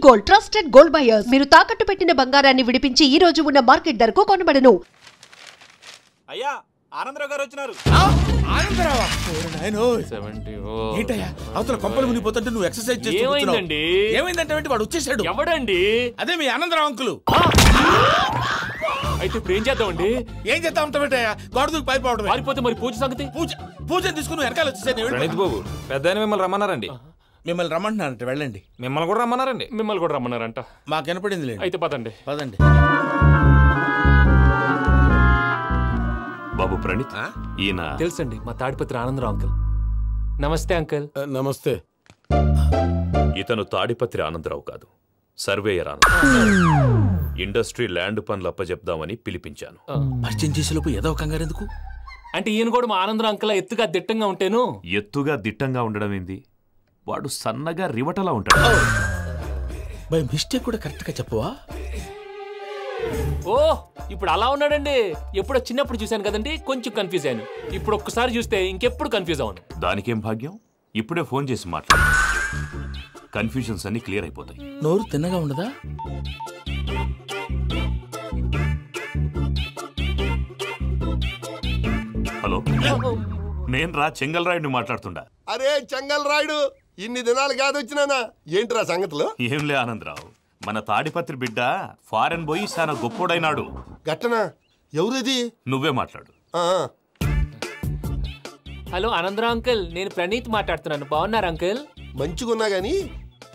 Gold, trusted gold buyers. మీరు తాకట్టు పెట్టిన బంగారాన్ని విడిపించి ఈ రోజు ఉన్న మార్కెట్ ధరకు కొనబడను. అయ్యా ఆనందరావు గారు వచ్చినారు. ఆనందరావా? ఏంటయ్యా అవతల కొంపలు మునిగిపోతుంటే నువ్వు ఎక్సర్సైజ్ చేస్తున్నావు. ఏమైందంటే వాడు వచ్చేసాడు. ఎవడండి? అదే మీ ఆనందరావు అంకులు. అయితే ఇప్పుడు ఏం చేద్దామండి? ఏం చేద్దాం ఉంటావేటయ్యా? గోడ దూకి పైపోవడం. పారిపోతే మరి పూజ సంగతి? పూజ తీసుకుని వెనకాల వచ్చేసాను. ప్రణీత్ బాబు పెద్ద మిమ్మల్ని రమ్మన్నారండి. మిమ్మల్ని రమ్మంటున్నారంట, వెళ్ళండి. మిమ్మల్ని కూడా రమ్మన్నారండి. మిమ్మల్ని కూడా రమ్మన్నారంట. మాకు వినపడింది లేదు. అయితే పదండి. బాబు ప్రణీత్, ఈయన తెలుసండి మా తాడిపత్రి ఆనందరావు అంకుల్. నమస్తే అంకుల్. నమస్తే. ఇతను తాడిపత్రి ఆనందరావు కాదు, సర్వేయర్ ఆనందరావు. ఇండస్ట్రీ ల్యాండ్ పనులు అప్పచెప్దామని పిలిపించాను. పరిచయం చేసేలోపు ఏదో కంగారు ఎందుకు? అంటే ఈయన కూడా మా ఆనందరావు అంకుల్ ఎత్తుగా దిట్టంగా ఉంటాను. ఎత్తుగా దిట్టంగా ఉండడం ఏంది? వాడు సన్నగా రివటలా ఉంటాడు. బై మిస్టేక్ కూడా కరెక్ట్ గా చెప్పవా? ఓ ఇప్పుడు అలా ఉన్నాడండి. ఎప్పుడో చిన్నప్పుడు చూశాను కదండి, కొంచెం కన్ఫ్యూజ్ అయ్యాను. ఇప్పుడు ఒక్కసారి చూస్తే ఇంకెప్పుడు కన్ఫ్యూజ్ అవ్వను. దానికేం భాగ్యం, ఇప్పుడే ఫోన్ చేసి మాట్లాడు. కన్ఫ్యూజన్స్ అన్ని క్లియర్ అయిపోతాయి. నోరు తిన్నగా ఉండదా? హలో, నేను రా చెంగల్ రాయుడిని మాట్లాడుతుండా. అరే చెంగల్ రాయుడు, ఇన్ని దినాలు కాదు వచ్చినానా? ఏంట్రా సంగతులు? ఏంలే ఆనందరావు, మన తాడిపత్రి బిడ్డ ఫారెన్ పోయి చాలా గొప్పోడైనాడు. గట్టనా? ఎవరిది? నువ్వే మాట్లాడు. హలో ఆనందరావు అంకుల్, నేను ప్రణీత్ మాట్లాడుతున్నాను. బాగున్నారు అంకుల్? మంచిగున్నా గాని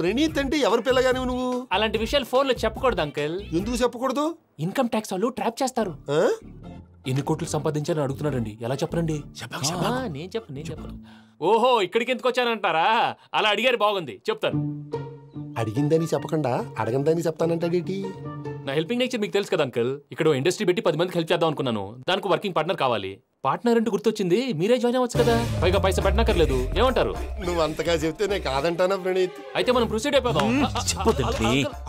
ప్రణీత్ అంటే ఎవరి పిల్లగాని నువ్వు? అలాంటి విషయాలు ఫోన్లో చెప్పకూడదు అంకుల్. ఎందుకు చెప్పకూడదు? ఇన్కమ్ ట్యాక్స్ వాళ్ళు ట్రాప్ చేస్తారు. ఎన్ని కోట్లు సంపాదించాలని అడుగుతున్నాడండి. ఎలా చెప్పరండి? నేను చెప్పను. ఓహో, ఇక్కడికి ఎందుకు వచ్చానంటారా? అలా అడిగారు, బాగుంది, చెప్తాను. అడిగిందని చెప్పకుండా అడగందని చెప్తానంటాడేటి? నా హెల్పింగ్ నేచర్ మీకు తెలుసు కదా అంకుల్. ఇక్కడ ఇండస్ట్రీ పెట్టి 10 మందికి హెల్ప్ చేద్దాం అనుకున్నాను. దానికి వర్కింగ్ పార్ట్నర్ కావాలి. పార్ట్నర్ అంటే గుర్తొచ్చింది, మీరే జాయిన్ అవ్వచ్చు కదా. పైగా పైసా పెట్టనక్కర్లేదు. ఏమంటారు? నువ్వు అంతగా చెప్తే నేను కాదంటానా ప్రణీత్? అయితే మనం ప్రొసీడ్ అయిపోదాం.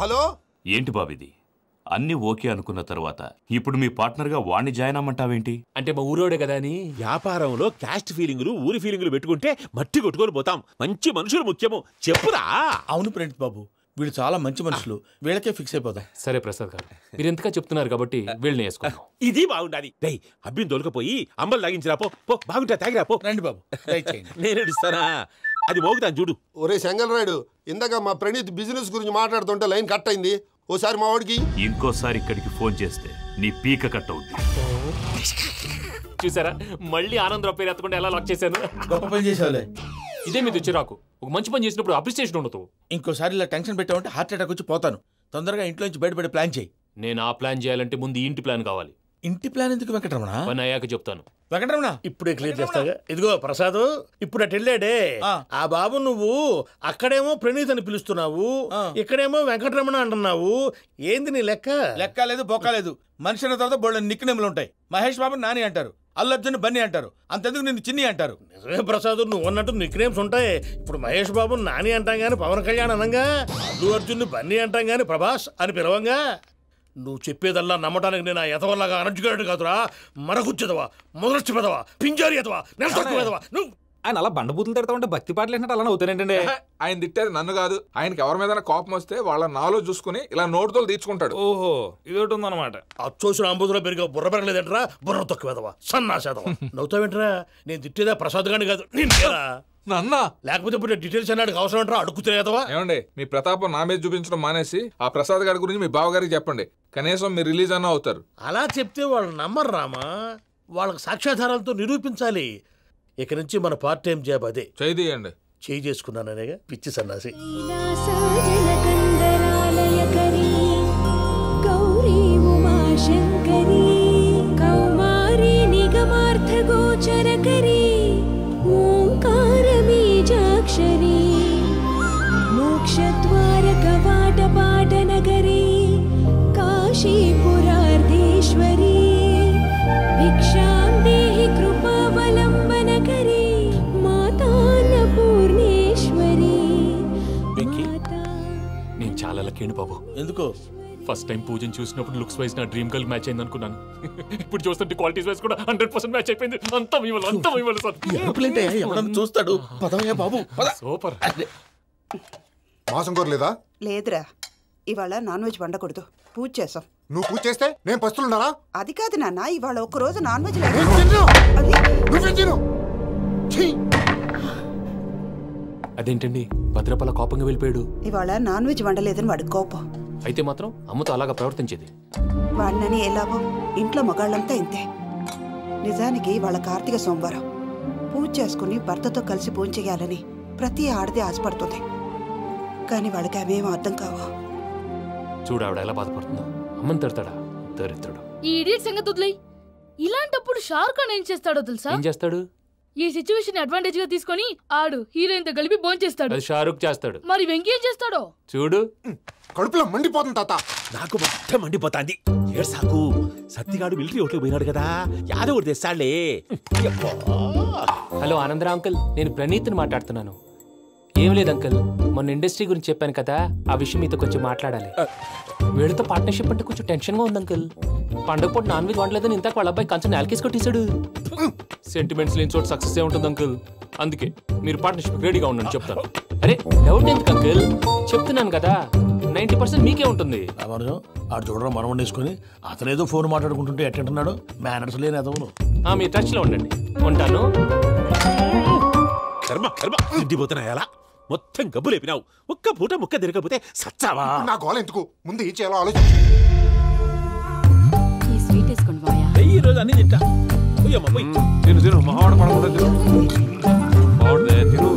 హలో, ఏంటి బాబిది? అన్ని ఓకే అనుకున్న తర్వాత ఇప్పుడు మీ పార్ట్నర్ గా వాణ్ణి జాయిన్ అమ్మంటావేంటి? అంటే మా ఊరోడే కదా అని. వ్యాపారంలో క్యాస్ట్ ఫీలింగులు, ఊరి ఫీలింగులు పెట్టుకుంటే మట్టి కొట్టుకొని పోతాం. మంచి మనుషులు ముఖ్యము. చెప్పురా. అవును ప్రణీత్ బాబు, వీళ్ళు చాలా మంచి మనుషులు. వీళ్ళకే ఫిక్స్ అయిపోదాం. సరే ప్రసాద్ గారు, మీరు ఎంతగా చెప్తున్నారు కాబట్టి వీళ్ళని వేసుకుందాం. ఇది బాగుండాలి. డై అబ్బిని దొలకపోయి అంబలు తాగించిరా పో. బాగుంటా తాగిరా పో. రండి బాబు, నేను ఇస్తానా? అది మోగుతాను చూడు. ఒరే చెంగల్ రాయుడు, ఇందాక మా ప్రణీత్ బిజినెస్ గురించి మాట్లాడుతుంటే లైన్ కట్ అయింది. ఓసారి మా వాడికి ఇంకోసారి ఇక్కడికి ఫోన్ చేస్తే నీ పీక కట్ అవుద్ది. చూసారా, మళ్ళీ ఆనందరావు పేరు ఎత్తకుండా ఎలా లాక్ చేశాను. గొప్ప పని చేసావులే. ఇదే మీద చిరాకు. ఒక మంచి పని చేసినప్పుడు అప్రిసియేషన్ ఉండదు. ఇంకోసారి ఇలా టెన్షన్ పెట్టామంటే హార్ట్ అటాక్ వచ్చి పోతాను. తొందరగా ఇంట్లో నుంచి బయటపడే ప్లాన్ చేయి. నేను ఆ ప్లాన్ చేయాలంటే ముందు ఇంటి ప్లాన్ కావాలి. ఇంటి ప్లాన్ ఎందుకు వెంకటరమణ? పని అయ్యాక చెప్తాను. వెంకటరమణ ఇప్పుడే క్లియర్ చేస్తాగా. ఇదిగో ప్రసాద్, ఇప్పుడు అటు వెళ్ళాడే ఆ బాబు, నువ్వు అక్కడేమో ప్రణీత్ అని పిలుస్తున్నావు, ఇక్కడేమో వెంకటరమణ అంటున్నావు. ఏంది నీ లెక్క? లెక్క లేదు, బొక్క లేదు. మనిషి అన్న తర్వాత బోళ్ళ నిక్నేములు ఉంటాయి. మహేష్ బాబు నాని అంటారు, అల్లు అర్జున్ బన్నీ అంటారు, అంతెందుకు నిన్ను చిన్ని అంటారు. నిజమే ప్రసాద్, నువ్వు అన్నట్టు నిక్నేమ్స్ ఉంటాయి. ఇప్పుడు మహేష్ బాబు నాని అంటాం గాని పవన్ కళ్యాణ్ అనంగా, అల్లు అర్జున్ బన్నీ అంటాం గాని ప్రభాస్ అని పిలవంగా. నువ్వు చెప్పేదల్లా నమ్మటానికి నేను ఎతవల్లాగా అనర్జుకేటెడ్ కాదురా. మరగుచ్చదవా, మొదలచ్చి పెదవా, పింజారి ఎదవా, నెలసొక్కు పెదవా. నువ్వు ఆయన అలా బండబూతులు తిడతా ఉంటే భక్తి పాటలు ఏంటంటే అలా అవుతానేంటండి. ఆయన తిట్టేది నన్ను కాదు, ఆయనకి ఎవరి మీద కోపం వస్తే వాళ్ళ నాలో చూసుకుని ఇలా నోటుతో తీర్చుకుంటాడు. ఓహో, ఇదొకటి ఉందన్నమాట. అచ్చోసిన అంబుధులో పెరిగా బుర్ర పెరగలేదంటరా, బుర్ర తొక్కు వెదవా, సన్నాసేదవా. నవ్వుతావేంట్రా? నేను తిట్టేదా ప్రసాద్ గాని కాదు, నేనేరా. నన్నా? లేకపోతే ఇప్పుడు డీటెయిల్స్ అన్నాడు అవసరం అంటారా? అడుగుతులేదవా? ఏమండి, మీ ప్రతాపం నా మీద చూపించడం మానేసి ఆ ప్రసాద్ గారి గురించి మీ బావగారికి చెప్పండి. కనీసం మీరు రిలీజ్ అన్న అవుతారు. అలా చెప్తే వాళ్ళు నమ్మరు రామా. వాళ్ళకి సాక్ష్యాధారాలతో నిరూపించాలి. ఇక నుంచి మన పార్ట్ టైం జాబ్ అదే. చేయండి. చేయి చేసుకున్నాననేగా పిచ్చి సన్నాసి. मोक्षद्वार कवाट पाट नगरी काशीपुरार्धेश्वरी भिक्षां देहि कृपावलम्बनकरी माता अन्नपूर्णेश्वरी. నేను చాలా లక్కీని బాబు. ఎందుకో? ఫస్ట్ టైం పూజను చూసినప్పుడు లుక్స్ వైజ్ నా డ్రీమ్ గర్ల్ మ్యాచ్ అయింది అనుకున్నాను. ఇప్పుడు చూస్తుంటే క్వాలిటీస్ వైజ్ కూడా 100% మ్యాచ్ అయిపోయింది. అంతా ఇవ్వాలి సార్. చూస్తాడు. పదవయ్యా బాబు, సూపర్. మాసం కోరలేదా? లేదురా. ఇవాళ నాన్ వెజ్ వండకూడదు, పూజ చేసాం. నువ్వు పూజ చేస్తే నేను పస్తులున్నారా? అది కాదు నాన్న, ఇవాళ ఒక్కరోజు నాన్ వెజ్ అదేంటండి భద్రపల కోపంగా వెళ్ళిపోయాడు? ఇవాళ నాన్ వెజ్ వండలేదని వాడి కోపం. అయితే మాత్రం అమ్మతో అలాగా ప్రవర్తించేది. వాడినని ఎలాగో ఇంట్లో మగాళ్ళంతా ఇంతే. నిజానికి వాళ్ళ కార్తీక సోమవారం పూజ చేసుకుని భర్తతో కలిసి పూజ చేయాలని ప్రతి ఆడది ఆశపడుతుంది. కానీ వాళ్ళకి అవేం అర్థం కావు. చూడు ఆవిడ ఎలా బాధపడుతుందో. అమ్మని తిడతాడా దరిద్రుడు. ఈ ఇడియట్ సంగతి వదిలేయ్. ఇలాంటప్పుడు షారుఖ్ ఖాన్ ఏం చేస్తాడో తెలుసా? ఏం చేస్తాడు? ఈ సిచ్యువేషన్ అడ్వాంటేజ్ గా తీసుకొని ఆడు హీరోయిన్ తో కలిపి బోన్ చేస్తాడు. అది షారుఖ్ చేస్తాడు. మరి వెంకీ ఏం చేస్తాడో చూడు. కడుపులో మండిపోతుంది తాత. నాకు మొత్తం మండిపోతాంది. ఏడ్సాకు, సత్తిగాడు మిలిటరీ ఓట్లకు పోయినాడు కదా, యాదవ్ ఒకటి తెస్తాడులే. హలో ఆనందరావు అంకుల్, నేను ప్రణీత్ని మాట్లాడుతున్నాను. ఏం లేదు అంకుల్, మొన్న ఇండస్ట్రీ గురించి చెప్పాను కదా, ఆ విషయం మీతో కొంచెం మాట్లాడాలి. వీళ్ళతో పార్ట్నర్షిప్ అంటే కొంచెం టెన్షన్ గా ఉంది అంకుల్. పండుగ పూట నాన్ వెజ్ వండలేదని ఇంతకు వాళ్ళ అబ్బాయి కంచెం నేలకేసి కొట్టేశాడు. సెంటిమెంట్స్ లేని చోట సక్సెస్ ఏ ఉంటుంది అంకుల్. అందుకే మీరు పార్ట్నర్షిప్ రెడీగా ఉండండి చెప్తాను. అరే డౌట్ ఎందుకు అంకుల్, చెప్తున్నాను కదా 90% మీకే ఉంటుంది. ఆడు చూడడం మనం వండేసుకుని అతనేదో ఫోన్ మాట్లాడుకుంటుంటే ఎట్టంటున్నాడు. మేనర్స్ లేని అదవును. మీ టచ్ లో ఉండండి. ఉంటాను. కర్మ కర్మ తిండిపోతున్నాయలా, మొత్తం గబ్బు లేపినావు. ఒక్క పూట ముక్క తిరగకపోతే సచ్చావా? నా గోల ఎందుకు, ముందు ఏం చేయాలో ఆలోచించు. ఈ స్వీట్ వేసుకోండి బాయా. ఈ రోజు అన్ని తింటా. పోయమ్మ పోయి. తిను తిను, మావాడు పడకుండా తిను. మావాడే తిను.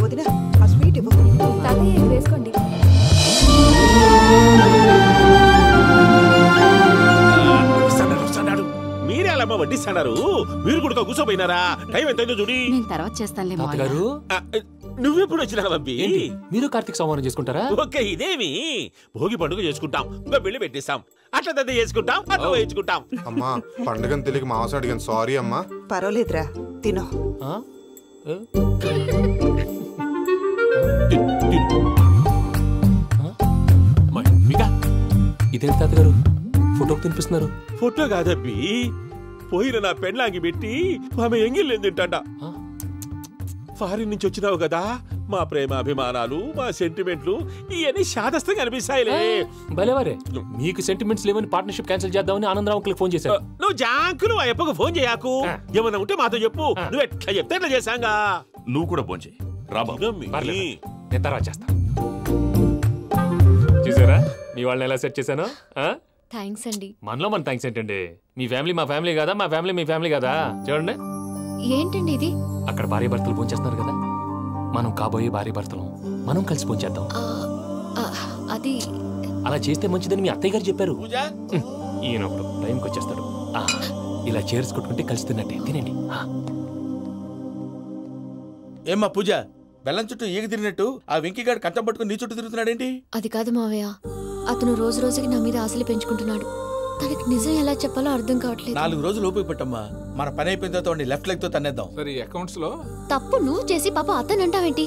వదినా ఆ స్వీట్ ఇవ్వు. తాతయ్య వేసుకోండి. మీరే అలా వడ్డిస్తున్నారు. మీరు కూడా కూర్చోపోయినారా? టైం ఎంతైందో చూడి. నేను తర్వాత చేస్తానులే తాతగారు. నువ్వెప్పుడు వచ్చినా బంబి? మీరు కార్తీక సంహారం చేసుకుంటారా? ఓకే, ఇదేమి భోగి పండుగ చేసుకుంటాం, ఇంకా పెళ్లి పెట్టేస్తాం, అట్లా దద్ద చేసుకుంటాం, అట్లా వేయించుకుంటాం. అమ్మా పండుగని తెలియక మాంసం అడిగాను, సారీ అమ్మా. పర్వాలేదురా, తినో. ఇదేంటి తాతగారు ఫోటోకి తినిపిస్తున్నారు? ఫోటో కాదబ్బి, పోయిన నా పెళ్ళాంగి పెట్టి ఆమె ఎంగిల్లేం తింటాడ. ఫారిన్ నుంచి వచ్చినావు కదా, మా ప్రేమ అభిమానాలు, మా సెంటిమెంట్లు ఇవన్నీ శాదస్తంగా అనిపిస్తాయిలే. భలేవారే, మీకు సెంటిమెంట్స్ లేవని పార్ట్నర్షిప్ క్యాన్సిల్ చేద్దామని ఆనందరావు అంకుల్ ఫోన్ చేశారు. నువ్వు జాంకులు ఆ అప్పకు ఫోన్ చేయకు. ఏమన్నా ఉంటే మాతో చెప్పు. నువ్వు ఎట్లా చెప్తే ఎట్లా చేశాంగా. నువ్వు కూడా ఫోన్ చేయి. నేను తర్వాత చేస్తా. చూసారా మీ వాళ్ళని ఎలా సెట్ చేశాను? థ్యాంక్స్ అండి. మనలో మన థ్యాంక్స్ ఏంటండి? మీ ఫ్యామిలీ మా ఫ్యామిలీ కదా, మా ఫ్యామిలీ మీ ఫ్యామిలీ కదా. చూడండి ఏంటండి ఇది? అక్కడ భార్య భర్తలు ఫోన్ చేస్తున్నారు కదా, మనం కాబోయే భార్య భర్తలు మనం కలిసి ఫోన్ చేద్దాం. అది అలా చేస్తే మంచిదని మీ అత్తయ్య గారు చెప్పారు. ఈయన ఒకడు టైంకి వచ్చేస్తాడు. ఇలా చేర్స్ కొట్టుకుంటే కలిసి తిన్నట్టే. తినండి. ఏమ్మా పూజ, బెల్లం చుట్టూ ఈగ తిరిగినట్టు ఆ వెంకీగాడు కంచం పట్టుకుని నీ చుట్టూ తిరుగుతున్నాడేంటి? అది కాదు మావయ్య, అతను రోజు రోజుకి నా మీద ఆశలు పెంచుకుంటున్నాడు. తనకి నిజం ఎలా చెప్పాలో అర్థం కావట్లేదు. 4 రోజులు ఓపిక పట్టమ్మా, మన పని అయిపోయిన తర్వాత లెఫ్ట్ లెగ్ తో తన్నేద్దాం. సరే అకౌంట్స్ లో తప్పు నువ్వు చేసి పాప అతను అంటావేంటి?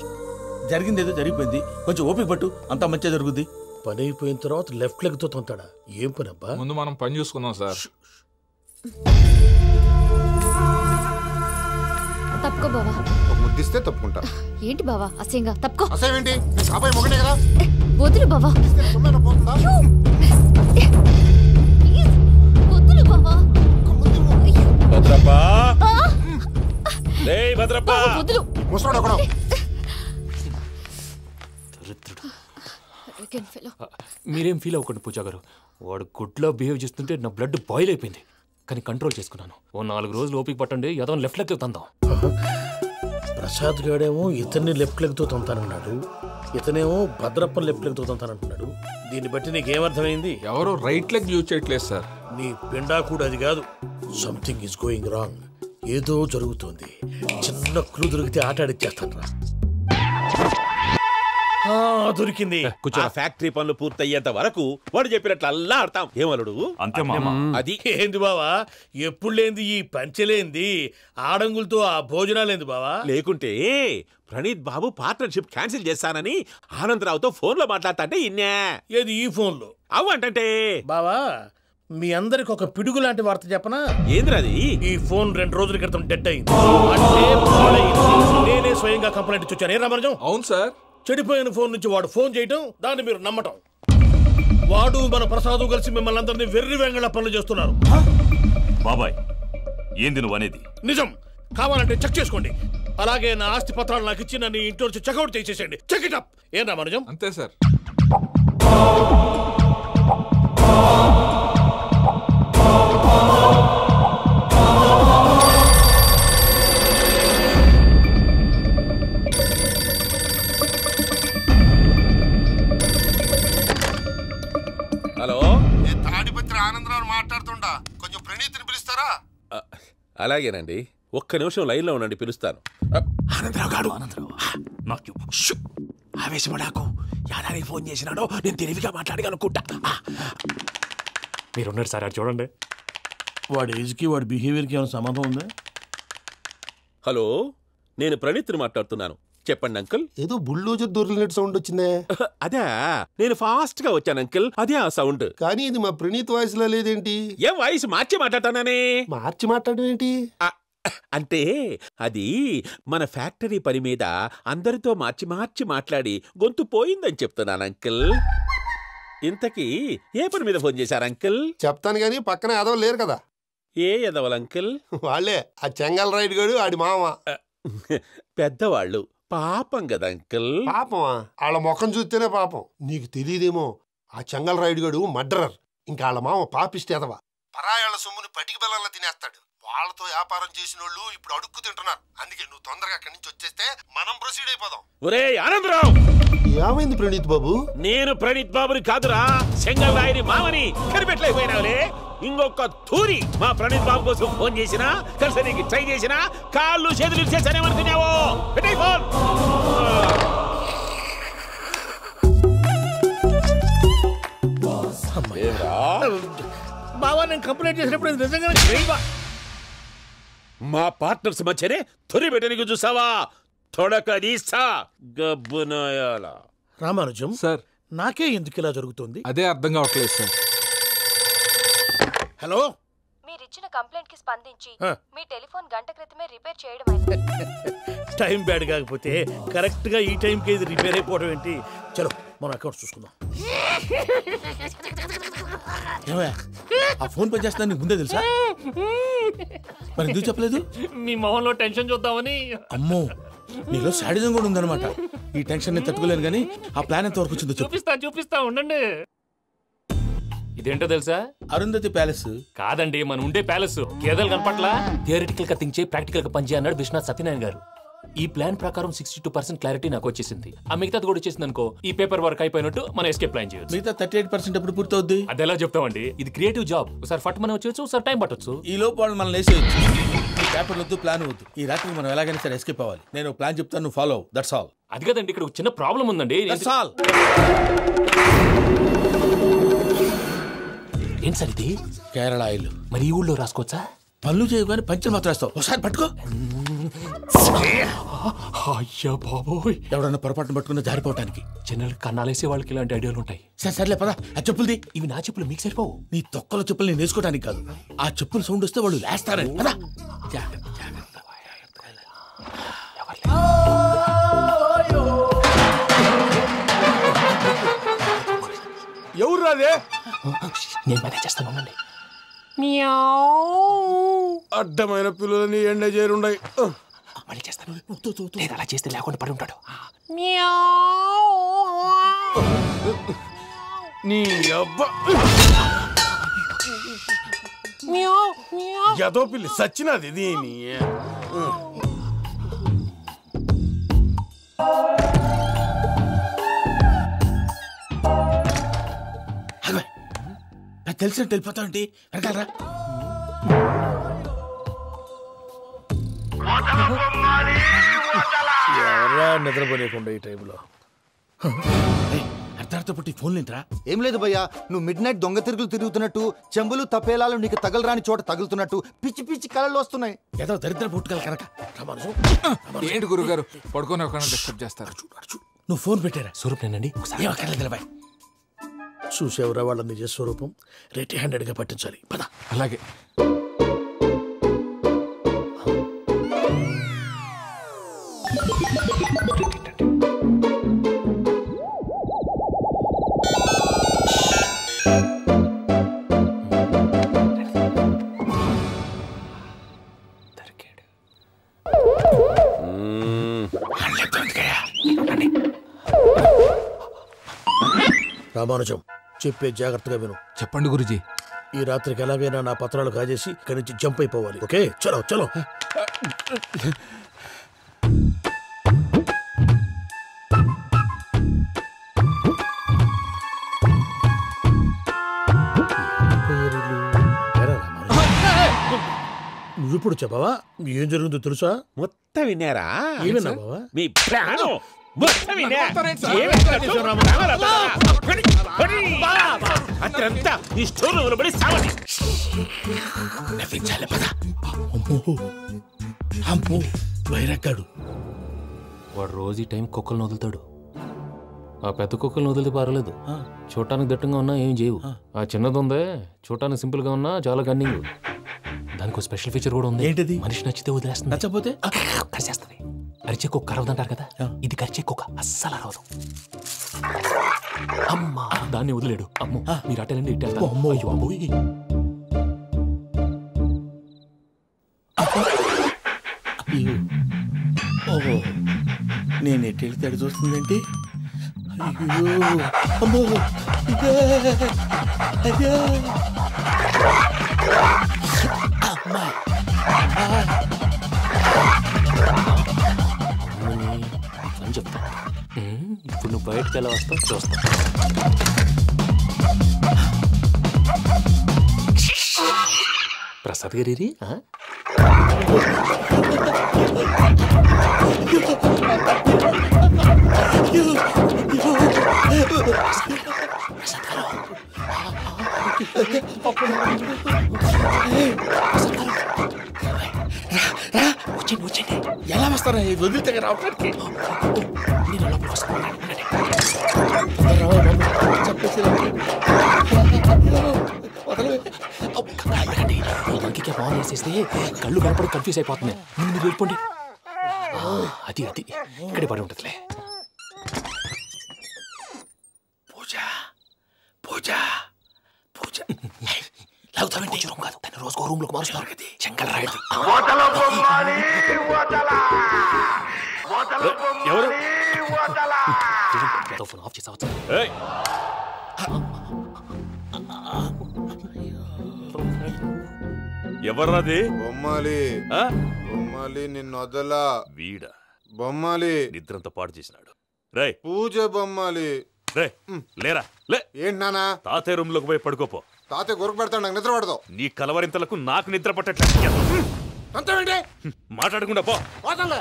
జరిగిందేదో జరిగిపోయింది, కొంచెం ఓపిక పట్టు, అంతా మంచిగా జరుగుద్ది. పని అయిపోయిన తర్వాత లెఫ్ట్ లెగ్ తో తొంతాడా? ఏం పని అబ్బా? ముందు మనం పని చూసుకుందాం సార్. తప్పుకో బావా. ఒక ముద్దిస్తే తప్పుకుంటా. ఏంటి బావా అసహ్యంగా? తప్పుకో. అసహ్యం ఏంటి? అబ్బాయి మొగనే కదా. వదులు బావా. భద్రప్ప, భద్రప్ప, ముసరాడు ఒకడు. మీరేం ఫీల్ అవ్వకండి పూజా గారు. వాడు గుడ్లో బిహేవ్ చేస్తుంటే నా బ్లడ్ బాయిల్ అయిపోయింది, కానీ కంట్రోల్ చేసుకున్నాను. ఓ 4 రోజులు ఓపిక పట్టండి, ఏదో లెఫ్ట్ లెగ్ తందాం. ప్రసాద్ గాడేమో ఇతన్ని లెఫ్ట్ లెగ్ తో తొంతానన్నాడు, ఇతనేమో భద్రప్ప లెఫ్ట్ లెగ్ తో తొంతానంటున్నాడు. దీన్ని బట్టి నీకేమర్థమైంది? ఎవరో రైట్ లెగ్ యూజ్ చేయట్లేదు సార్. నీ పిండా కూడా అది కాదు. Something is going wrong. ఏదో జరుగుతుంది. చిన్న క్లూ దొరికితే ఆట ఆడిచ్చేస్తాను రా. దొరికింది. ఫ్యాక్టరీ పనులు పూర్తయ్యేంత వరకు వాడు చెప్పినట్లు అల్లా ఆడతాం. ఏమలుడు? అంతే మామ. అది ఏంది బావా, ఎప్పుడు లేంది ఈ పంచలేంది, ఆడంగులతో ఆ భోజనాలేంది బావా? లేకుంటే ప్రణీత్ బాబు పార్ట్నర్షిప్ క్యాన్సిల్ చేస్తానని ఆనందరావుతో ఫోన్ లో మాట్లాడతాంటే ఇన్నే. ఏది ఈ ఫోన్ లో? అవ్వంటే బావా, మీ అందరికి ఒక పిడుగు లాంటి వార్త చెప్పనా? ఏంద్రది? ఈ ఫోన్ 2 రోజుల క్రితం డెడ్ అయింది. అంటే పాడైంది. నేనే స్వయంగా కంప్లైంట్ ఇచ్చాను. ఏ రామరాజం? అవును సార్. చెడిపోయిన ఫోన్ నుంచి వాడు ఫోన్ చేయటం, దాన్ని మీరు నమ్మటం. వాడు మన ప్రసాదు కలిసి మిమ్మల్ని అందరినీ వెర్రి వెంగళ పనులు చేస్తున్నారు. బాబాయ్ ఏంది నువ్వు అనేది? నిజం. కావాలంటే చెక్ చేసుకోండి. అలాగే నా ఆస్తి పత్రాలు నాకు ఇచ్చి నన్ను ఇంట్లో నుంచి చెక్అౌట్ చేసేసండి. Check it up. ఏం రామానుజం? అంతే సార్. హలో, నేను తాడిపత్రి ఆనందరావు మాట్లాడుతుండా, కొంచెం ప్రణీతిని పిలుస్తారా? అలాగేనండి, ఒక్క నిమిషం లైన్లో ఉండండి, పిలుస్తాను. ఆనందరావు గాడు, ఆవేశపడాకు. యాదానికి ఫోన్ చేసినాడో నేను తెలివిగా మాట్లాడగలనుకుంటా. మీరున్నారు సార్, చూడండి. వాడి ఏజ్కి వాడి బిహేవియర్కి ఏమైనా సంబంధం ఉందా? హలో, నేను ప్రణీత్ని మాట్లాడుతున్నాను. చెప్పండి అంకుల్. ఏదో బుల్డోజర్ దొరికినట్టు సౌండ్ వచ్చిందే. అదే, నేను ఫాస్ట్ గా వచ్చాను అంకుల్, అదే ఆ సౌండ్. కానీ ఇది మా ప్రణీత్ వాయిస్ లో లేదేంటి? ఏ వాయిస్ మార్చి మాట్లాడతానని? మార్చి మాట్లాడడం ఏంటి? అంటే అది మన ఫ్యాక్టరీ పని మీద అందరితో మార్చి మార్చి మాట్లాడి గొంతు పోయిందని చెప్తున్నాను అంకుల్. ఇంతకీ ఏ పని మీద ఫోన్ చేశారు అంకుల్? చెప్తాను గానీ పక్కన ఎదవలు లేరు కదా. ఏ ఎదవలు అంకుల్? వాళ్ళే, ఆ చెంగల్ రైడ్ గడు ఆడి మామ. పెద్దవాళ్ళు, పాపం కదా అంకుల్. పాపమా? వాళ్ళ ముఖం చూస్తేనే పాపం. నీకు తెలియదేమో, ఆ చెంగల్ రైడ్ గడు మర్డరర్. ఇంకా వాళ్ళ మామ పాపిష్టి ఎదవ. పరాయాళ్ళ సొమ్ముని పటికి బెల్లంలో తినేస్తాడు. వాళ్ళతో వ్యాపారం చేసిన వాళ్ళు ఇప్పుడు అడుక్కు తింటున్నారు. అందుకే నువ్వు తొందరగా అక్కడి నుంచి వచ్చేస్తే మనం ప్రొసీడ్ అయిపోదాం. ఒరే ఆనందరావు! ఏమైంది ప్రణీత్ బాబు? నేను ప్రణీత్ బాబుని కాదురా, చెంగల్ రాయని మామని. కనిపెట్టలేకపోయినావులే. ఇంకొక తూరి మా ప్రణీత్ బాబు కోసం ఫోన్ చేసినా, కలిసి నీకు ట్రై చేసినా కాళ్ళు చేతులు చేశానేమనుకున్నావో. పెట్టేయ్ ఫోన్. బావా, నేను కంప్లైంట్ చేసినప్పుడు ఇది నిజంగా మా పార్ట్నర్స్ మధ్యనే తొలి పెట్టడానికి చూసావా? తొడక తీస్తా గబ్బునాయాల. రామానుజం సార్, నాకే ఎందుకు ఇలా జరుగుతుంది? అదే అర్థం కావట్లేదు సార్. హలో, మీరిచ్చిన కంప్లైంట్ కి స్పందించి మీ టెలిఫోన్ గంట క్రితమే రిపేర్ చేయడం అయింది. టైం బ్యాడ్ కాకపోతే కరెక్ట్ గా ఈ టైంకి ఇది రిపేర్ అయిపోవడం ఏంటి? చలో మన అకౌంట్ చూసుకుందాం. ఆ ఫోన్ పనిచేస్తున్నా నీకు ముందే తెలుసా? మరి ఎందుకు చెప్పలేదు? మీ మొహంలో టెన్షన్ చూద్దామని. అమ్మో, నీలో శాడిజం కూడా ఉందన్నమాట. ఈ టెన్షన్ నేను తట్టుకోలేను, కానీ ఆ ప్లాన్ ఎంత వరకు వచ్చిందో చూపిస్తా ఉండండి. ఇదేంటో తెలుసా? అరుంధతి ప్యాలెస్ కాదండి, మన ఉండే ప్యాలెస్. గేదెలు కనపట్లా? థియరిటికల్ గా థింక్ చేయి, ప్రాక్టికల్ గా పనిచేయ అన్నాడు విశ్వనాథ్ సత్యనారాయణ గారు. ఈ ప్లాన్ ప్రకారం 62% క్లారిటీ నాకు వచ్చేసింది. ఆ మిగతాది కూడా వచ్చేసింది అనుకో, ఈ పేపర్ వర్క్ అయిపోయినట్టు మనం ఎస్కేప్ ప్లాన్ చేయొచ్చు. మిగతా 38% ఎప్పుడు పూర్తవుద్ది? అది ఎలా చెప్తామండి? ఇది క్రియేటివ్ జాబ్. ఒకసారి ఫట్ మనం వచ్చేయచ్చు, ఒకసారి టైం పట్టొచ్చు. ఈ లోపు వాళ్ళు మనం లేసేయచ్చు. ఈ పేపర్ వద్దు, ప్లాన్ వద్దు. ఈ రాత్రికి మనం ఎలాగైనా సరే ఎస్కేప్ అవ్వాలి. నేను ప్లాన్ చెప్తాను, నువ్వు ఫాలో. That's all. అది కదండి, ఇక్కడ చిన్న ప్రాబ్లం ఉందండి. That's all. ఏంటి సార్ ఇది? కేరళ ఆయిల్. మరి ఈ ఊళ్ళో రాసుకోవచ్చా? పనులు చేయగానే పంచలు మాత్రం వేస్తావు. ఒకసారి పట్టుకో. అయ్యా బాబోయ్, ఎవడన్నా పొరపాటును పట్టుకున్న జారిపోవటానికి. జనరల్ కన్నాలేసే వాళ్ళకి ఇలాంటి ఐడియాలు ఉంటాయి. సర్లే పదా, ఆ చెప్పులది. ఇవి నా చెప్పులు, మీకు సరిపోవు. నీ తొక్కల చెప్పులు నేను వేసుకోవడానికి కాదు, ఆ చెప్పులు సౌండ్ వస్తే వాళ్ళు లేస్తారని. పదా. ఎవరు రాదే? నేను మేనేజ్ చేస్తాను, ఉండండి. అడ్డమైన పిల్లలని ఎండ చేరుండయి. మళ్ళీ చేస్తాను. లేదు, అలా చేస్తే లేకుండా పడి ఉంటాడు. నీ అబ్బా ఎదో పిల్లి సచ్చినది దీని. నాకు తెలిసినట్టు వెళ్ళిపోతావంటి. వెనకాలరా. ఎవరా నిద్రపోలేకుండా ఈ టైంలో? అర్ధార్థ పుట్టి ఫోన్ లేంట్రా? ఏం లేదు భయ్యా, నువ్వు మిడ్ నైట్ దొంగ తిరుగులు తిరుగుతున్నట్టు, చెంబులు తపేలాలు నీకు తగలరాని చోట తగులుతున్నట్టు పిచ్చి పిచ్చి కళలు వస్తున్నాయి. ఏదో దరిద్ర పుట్టుకల కనుక. ఏంటి గురుగారు పడుకొని ఒక డిస్టర్బ్ చేస్తారు? నువ్వు ఫోన్ పెట్టారా? స్వరూపేనండి. చూసేవరా వాళ్ళ నిజ స్వరూపం. రెట్టి హ్యాండెడ్ గా పట్టించాలి. పద. అలాగే. రామానుజం చెప్పే జాగ్రత్తగా విను. చెప్పండి గురుజీ. ఈ రాత్రికి ఎలాగైనా నా పత్రాలు కాజేసి ఇక్కడి నుంచి జంప్ అయిపోవాలి. ఓకే, చలో చలో. నువ్విప్పుడు చెప్పవా ఏం జరుగుతుందో తెలుసా? మొత్తం విన్నారా? ఏమన్నా బావా? మీ ప్రాణం మొత్తం విన్నా. అత్రంతా ఈ స్టోర్ రూమ్ లో పడి సావని. నవ్వించాలి పద. అమ్మో వైరక్కాడు. వాడు రోజు ఈ టైం కుక్కలను వదులుతాడు. ఆ పెద్ద కుక్కలను వదిలితే పర్వాలేదు, చూడటానికి దట్టంగా ఉన్నా ఏం చేయవు. ఆ చిన్నది ఉందే చూడటానికి సింపుల్ గా ఉన్నా చాలా గన్నింగ్. దానికి స్పెషల్ ఫీచర్ కూడా ఉంది. ఏంటిది? మనిషి నచ్చితే వదిలేస్తుంది, నచ్చపోతే కరిచేస్తుంది. అరిచే కుక్క అరవదంటారు కదా, ఇది కరిచే కుక్క అస్సలు అరవదు. అమ్మా దాన్ని వదిలేడు. అమ్మో మీరు అటెండి ఇట్టే. అమ్మో అయ్యో అమ్మోయ్. ఓహో నేను ఎట్టి వెళ్తాడు చూస్తుందేంటి? అయ్యో అమ్మో అయ్యో అమ్మా అని చెప్తా. ఇప్పుడు నువ్వు బయటకు ఎలా వస్తావు చూస్తా. ప్రసాద్ గారి వచ్చండి. ఎలా వస్తారా వదిలితే రావడానికి? ఇంకే ఫోన్ వేసేస్తే కళ్ళు కనపడి కన్ఫ్యూజ్ అయిపోతుంది. మీరు వెళ్ళిపోండి. అది అది ఇక్కడే పడి ఉంటుందిలే. పూజ పూజ పూజ లాగుతామంటే రూమ్ కాదు, దాన్ని రోజుకో రూమ్ లోకి మారుస్తున్నారు కదా. చెంగల్ రాయడు. ఎవరు ఫోన్ ఆఫ్ చేసావచ్చు. ఎవర్రాది? బొమ్మాలి. బొమ్మాలి నిన్ను వదలా. వీడా బొమ్మాలి నిద్రంతా పాడు చేసినాడు. రే పూజ బొమ్మాలి. రే లేరా లే. ఏంటి నానా? తాతయ్య రూమ్ లోకి పోయి పడుకోపో. తాతయ్య గురకు పెడతాడు, నాకు నిద్ర పడదు. నీ కలవరింతలకు నాకు నిద్ర పట్టట్లేదు. అంతేంటి మాట్లాడకుండా పో. పోతాలే.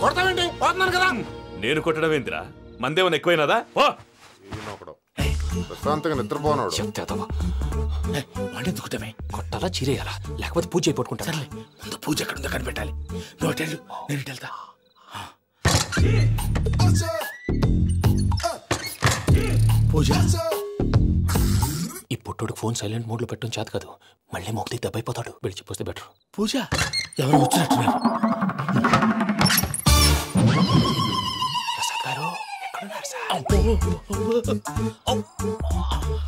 కొడతావేంటి? పోతున్నాను కదా. నేను కొట్టడం ఏందిరా? మందేమన్నా ఎక్కువైనదా? ప్రశాంతంగా నిద్రపోనాడు. వాడెందుకుంటామే? కొట్టాలా చీరేయాలా లేకపోతే పూజ అయిపోట్టుకుంటా. సర్లే ముందు పూజ ఎక్కడ ఉందో కనిపెట్టాలి. నువ్వు అటెండు, నేను ఇటు వెళ్తా. పూజ ఈ పుట్టుడికి ఫోన్ సైలెంట్ మోడ్ లో పెట్టడం చేత కాదు, మళ్ళీ మొక్కి దెబ్బైపోతాడు. వెళ్ళి చెప్పొస్తే బెటర్. పూజ ఎవరు వచ్చినట్టున్నారు? ప్రసాద్ గారు ఎక్కడున్నారు సార్?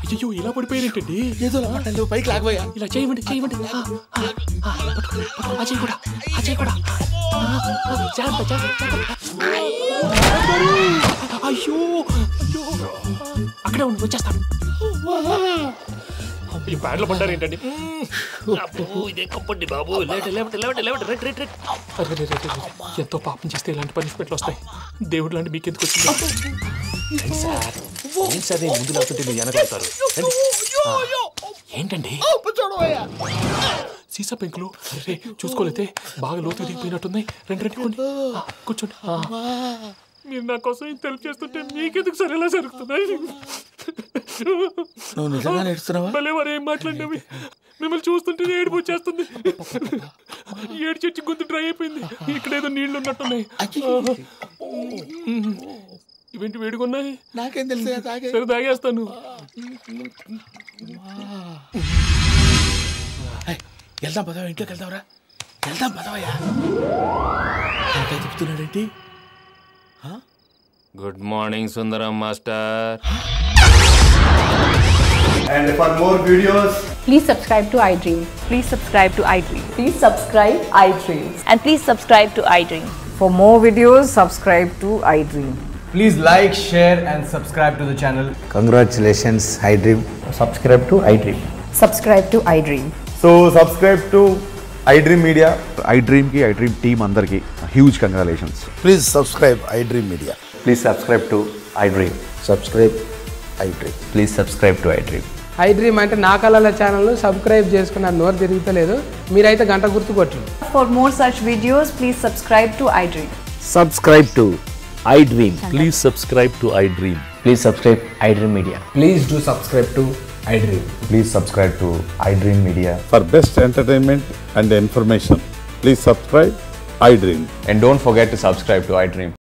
అయ్యో ఇలా పడిపోయినట్టండి. ఏదో మాటలు పైకి లాగబోయా. ఇలా చేయమండి చేయమండి. అజయ్ కూడా అజయ్ కూడా. అయ్యో అయ్యో అక్కడే ఉండి వచ్చేస్తాను. ఈ బ్యాడ్లో పడ్డారు ఏంటండి? ఎంతో పాపం చేస్తే ఇలాంటి పనిష్మెంట్లు వస్తాయి. దేవుడు లాంటి మీకు ఎందుకు వచ్చింది సార్? ముందు లేకుంటే మీరు వెనకాడతారు. ఏంటండి సీసా పెంకులు? అరే చూసుకోలేతే బాగా లోతు దిగిపోయినట్టున్నాయి. రెండు రెండు కూర్చోండి. మీరు నా కోసం ఇంత హెల్ప్ చేస్తుంటే మీకెందుకు సరే ఎలా జరుగుతున్నాయి? నువ్వు నిజంగా నేర్చుతున్నావా? భలే వారు ఏం మాట్లాడినవి. మిమ్మల్ని చూస్తుంటే ఏడుపు వచ్చేస్తుంది. ఏడు చెట్టు గొంతు డ్రై అయిపోయింది. ఇక్కడ ఏదో నీళ్లు ఉన్నట్టున్నాయి. ఇవేంటి వేడుకున్నాయి? నాకేం తెలుసు. సరే తాగేస్తాను. వెళ్దాం పదవా, ఇంట్లోకి వెళ్దాంరా. వెళ్దాం పదవయ్యా. చెప్తున్నాడేంటి? Good morning Sundaram master. And for more videos, please subscribe to iDream. Please subscribe to iDream. Please subscribe iDream. And please subscribe to iDream. For more videos, subscribe to iDream. please like, share and subscribe to the channel. Congratulations, iDream. Subscribe to iDream. Subscribe to iDream. So subscribe to iDream Media. iDream ki iDream team andarki huge congratulations. Please subscribe iDream Media. Please subscribe to iDream. Subscribe iDream. Please subscribe to iDream. iDream అంటే నా కళల channel subscribe చేసుకున్న నోరు తిరుగుతలేదు మీరైతే గంట గుర్తు కొట్టండి. For more such videos, please subscribe to iDream. Subscribe to iDream. Please subscribe to iDream. Please subscribe iDream Media. Please do subscribe to iDream. Please subscribe to iDream Media. For best entertainment and information, please subscribe iDream. And don't forget to subscribe to iDream.